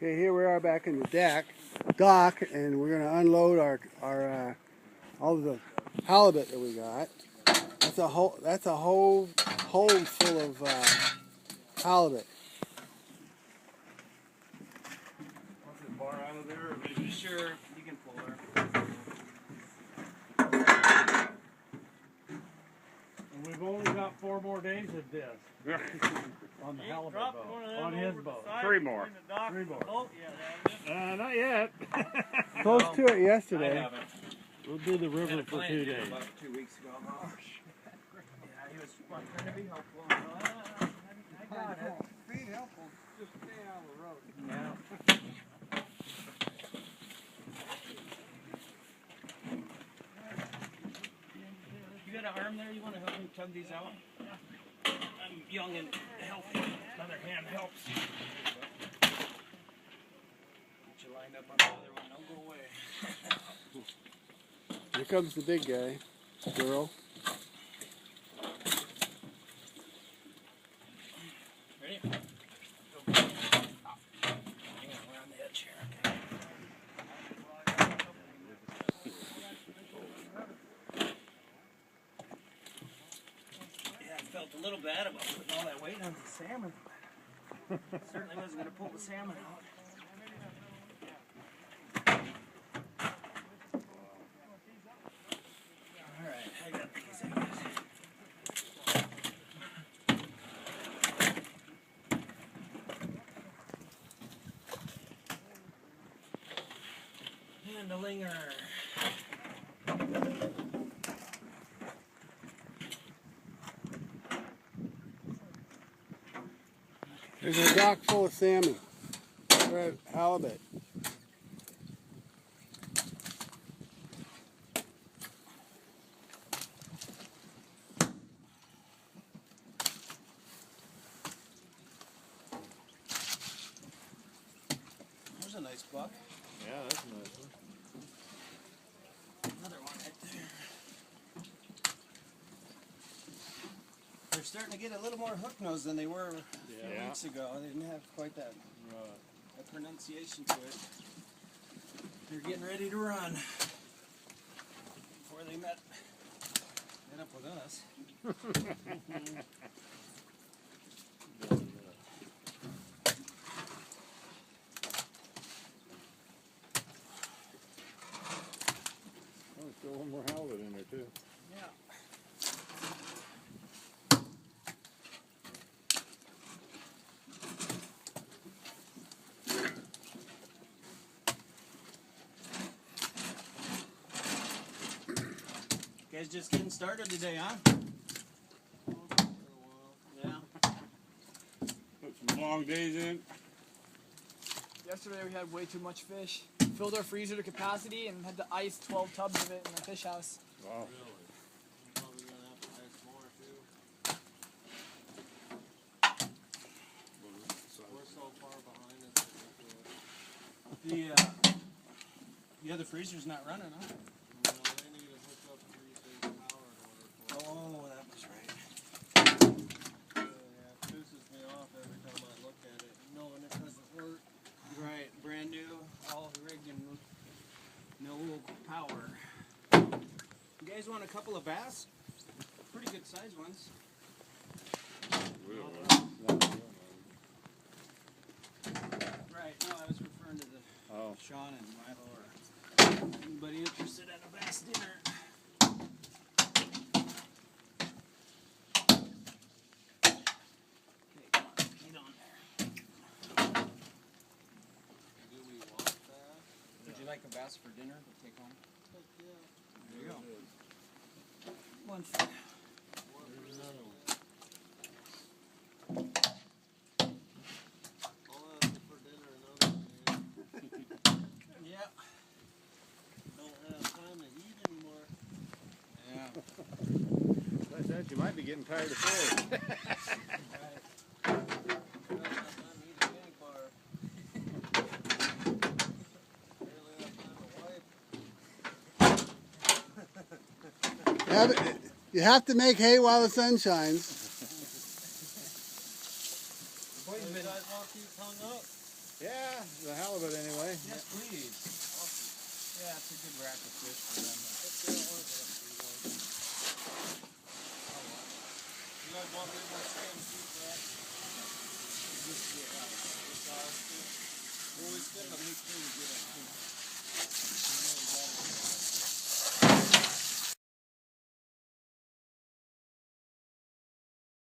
Okay, here we are back in the dock, and we're going to unload our all of the halibut that we got. That's a whole hold full of halibut. Wants the bar out of there, or maybe? Sure, you can pull her. And we've only got 4 more days of this. On the halibut boat. On his boat. 3 more. 3 more. Oh, yeah, Not yet. Close to it I yesterday. haven't. We'll do the river Had a for client 2 here days. about 2 weeks ago. Oh, shit. Yeah, he was trying to be helpful. I got it. Being helpful, just stay out of the road. Yeah. You got an arm there? You want to help me tug these out? I'm young and healthy. Another hand helps. Get you lined up on the other one. Don't go away. Here comes the big guy, girl. Ready? Go. Hang on, we're on the edge here. Okay. Yeah, I felt a little bad about putting all that weight on the salmon. Certainly wasn't going to pull the salmon out. Alright, I got these, I guess. Handlinger. There's a dock full of salmon. Red halibut. There's a nice buck. Yeah, that's a nice one. Another one right there. They're starting to get a little more hook nose than they were a few weeks ago. They didn't have quite that pronunciation to it. They're getting ready to run before they met up with us. Oh, there's still one more halibut in there too. Yeah. Guys just getting started today, huh? Yeah. Put some long days in. Yesterday we had way too much fish. Filled our freezer to capacity and had to ice 12 tubs of it in the fish house. Wow. The other freezer's not running, huh? Oh, that was right. Yeah, it pisses me off every time I look at it, knowing it doesn't work. Right, brand new, all rigged and no power. You guys want a couple of bass? Pretty good sized ones. Right, no, I was referring to the Sean and Milo or anybody interested in a bass dinner. Okay, come on, get on there. Do we want that? Would you like a bass for dinner to take home? Heck yeah. There you go. One. There's another one. I'll ask you for dinner another day. Yeah. Don't have time to eat anymore. Yeah. That's that. You might be getting tired of fish. I don't have time to eat a candy bar. Barely have time to wipe. You have to make hay while the sun shines. You guys want these hung up? Yeah, the halibut anyway. Yes, please. Yeah, it's a good rack of fish for them. You guys want a bit more skin too, Brad? Always spend the meat clean to get it.